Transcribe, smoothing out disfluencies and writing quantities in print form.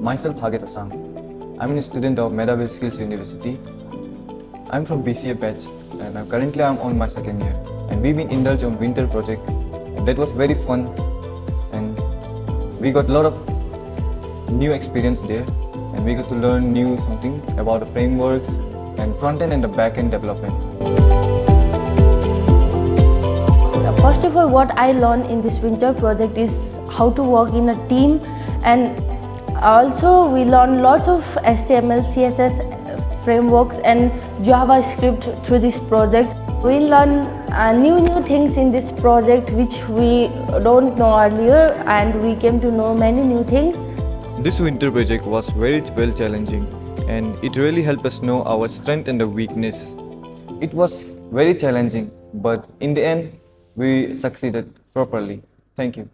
Myself Hageta Sang. I'm a student of Medawil Skills University. I'm from BCA batch and currently I'm on my second year. And we've been indulged on winter project. That was very fun and we got a lot of new experience there and we got to learn new something about the frameworks and front-end and the back-end development. First of all, what I learned in this winter project is how to work in a team, and also we learned lots of HTML, CSS frameworks and JavaScript through this project. We learn new things in this project which we don't know earlier, and we came to know many new things. This winter project was very well challenging and it really helped us know our strength and the weakness. It was very challenging, but in the end we succeeded properly. Thank you.